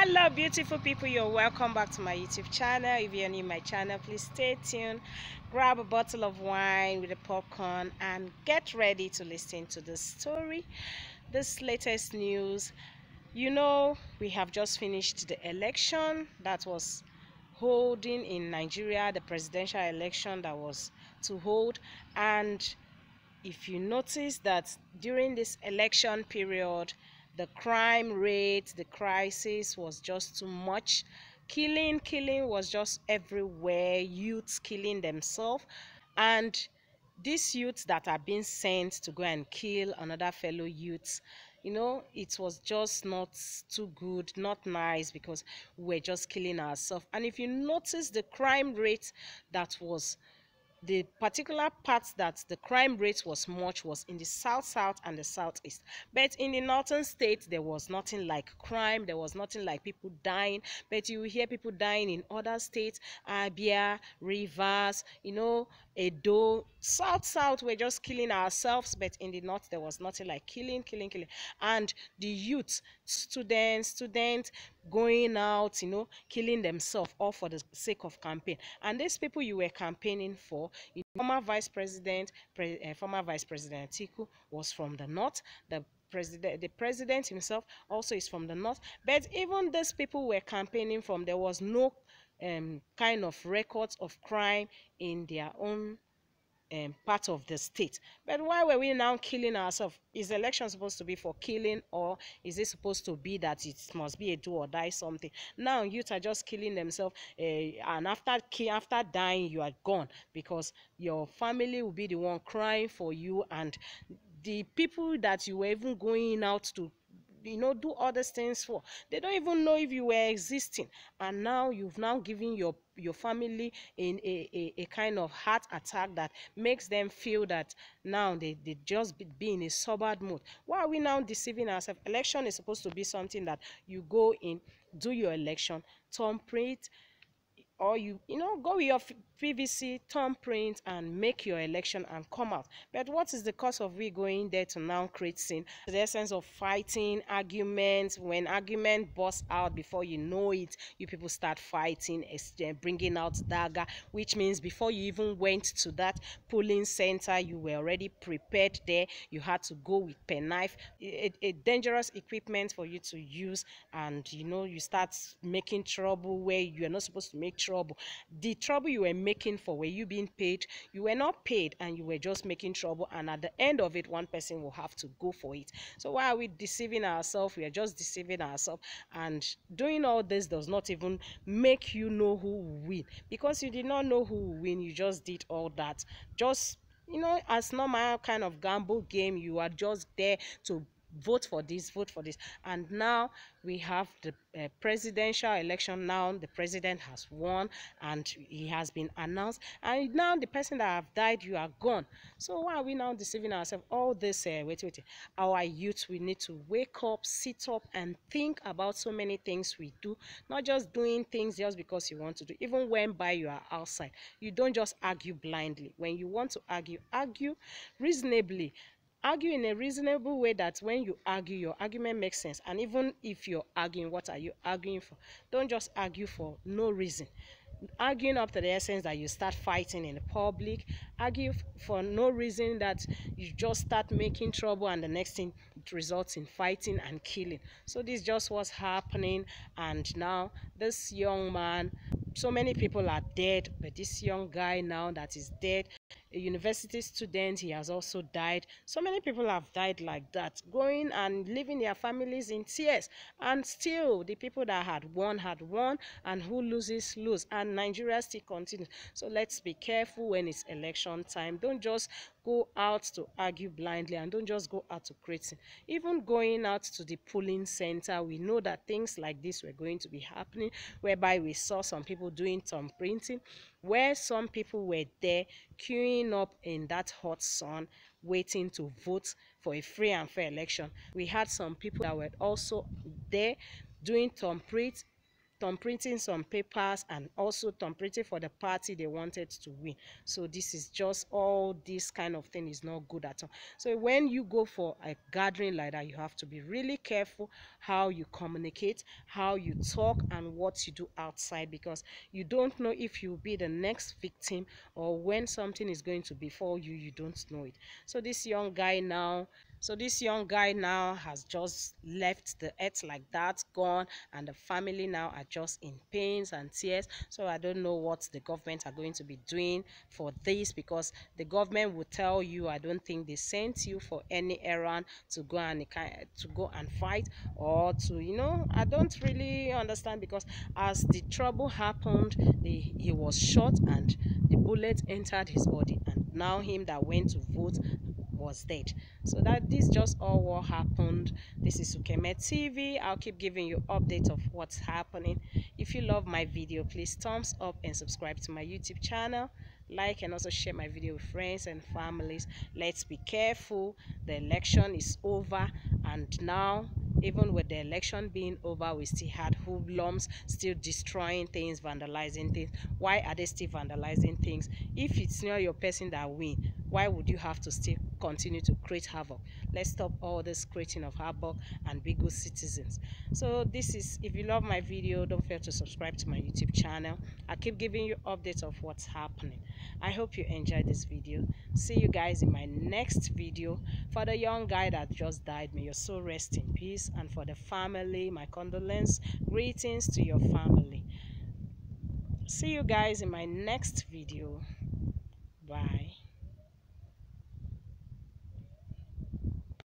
Hello beautiful people, you're welcome back to my YouTube channel. If you're new to my channel, please stay tuned, grab a bottle of wine with a popcorn and get ready to listen to the story, this latest news. We have just finished the election that was holding in Nigeria, the presidential election that was to hold. And if you notice that during this election period, the crime rate, the crisis was just too much. Killing was just everywhere. Youths killing themselves, and these youths that are being sent to go and kill another fellow youths, it was just not too good, not nice, because we're just killing ourselves. And if you notice the crime rate, that was the particular parts that the crime rate was much was in the south and the southeast. But in the northern states, there was nothing like crime, there was nothing like people dying. But you hear people dying in other states, Abia, Rivers, Edo. South, we're just killing ourselves. But in the north, there was nothing like killing. And the youth, students going out, killing themselves, all for the sake of campaign. And these people you were campaigning for, former Vice President Atiku was from the north. The president himself also is from the north. But even these people were campaigning from, there was no kind of records of crime in their own part of the state. But why were we now killing ourselves? Is election supposed to be for killing, or is it supposed to be that it must be a do or die something? Now youth are just killing themselves, and after dying, you are gone, because your family will be the one crying for you, and the people that you were even going out to do other things for, they don't even know if you were existing. And now you've now given your family in a kind of heart attack that makes them feel that now they just be in a sobered mood. Why are we now deceiving ourselves? Election is supposed to be something that you go in, do your election, thumbprint, or go with your PVC thumbprint and make your election and come out. But what is the cost of we going there to now create scene? The essence of fighting, arguments. When argument bursts out, before you know it, you people start fighting, bringing out dagger, which means before you even went to that polling center, you were already prepared there. You had to go with penknife, a dangerous equipment for you to use, and you start making trouble where you are not supposed to make trouble. The trouble you were making for, were you being paid? You were not paid, and you were just making trouble, and at the end of it, one person will have to go for it. So why are we deceiving ourselves? We are just deceiving ourselves, and doing all this does not even make you know who will win, because you did not know who will win. You just did all that just as normal kind of gamble game. You are just there to vote for this, vote for this. And now we have the presidential election. Now the president has won, and he has been announced, and now the person that have died, you are gone. So why are we now deceiving ourselves? All this wait, our youth, we need to wake up, sit up, and think about so many things we do, not just doing things just because you want to do. Even when you are outside, you don't just argue blindly. When you want to argue reasonably. Argue in a reasonable way, that when you argue, your argument makes sense. And even if you're arguing, what are you arguing for? Don't just argue for no reason. Arguing up to the essence that you start fighting in the public. Argue for no reason, that you just start making trouble, and the next thing, it results in fighting and killing. So this is just what's happening. And now this young man, so many people are dead, but this young guy now that is dead, a university student, he has also died. So many people have died like that, going and leaving their families in tears. And still the people that had won, and who loses lose, and Nigeria still continues. So let's be careful when it's election time. Don't just go out to argue blindly, and don't just go out to create. Even going out to the polling center, we know that things like this were going to be happening, whereby we saw some people doing thumb printing, where some people were there queuing up in that hot sun, waiting to vote for a free and fair election. We had some people that were also there doing thumb print, thumbprinting some papers and also thumbprinting for the party they wanted to win. So this is just all this kind of thing is not good at all. So when you go for a gathering like that, you have to be really careful how you communicate, how you talk, and what you do outside, because you don't know if you'll be the next victim, or when something is going to befall you, you don't know it. So this young guy now has just left the earth like that, gone, and the family now are just in pains and tears. So I don't know what the government are going to be doing for this, because the government will tell you, I don't think they sent you for any errand to go and fight, or to, you know, I don't really understand, because as the trouble happened, he was shot and the bullet entered his body, and now him that went to vote was dead. So that this just all what happened. This is Ukeme TV. I'll keep giving you updates of what's happening. If you love my video, please thumbs up and subscribe to my YouTube channel. Like and also share my video with friends and families. Let's be careful. The election is over, and now, even with the election being over, we still had hoodlums still destroying things, vandalizing things. Why are they still vandalizing things? If it's not your person that win, why would you have to still continue to create havoc? Let's stop all this creating of havoc and be good citizens. So this is, if you love my video, don't fail to subscribe to my YouTube channel. I keep giving you updates of what's happening. I hope you enjoyed this video. See you guys in my next video. For the young guy that just died, may your soul rest in peace, and for the family, my condolence, greetings to your family. See you guys in my next video. Bye.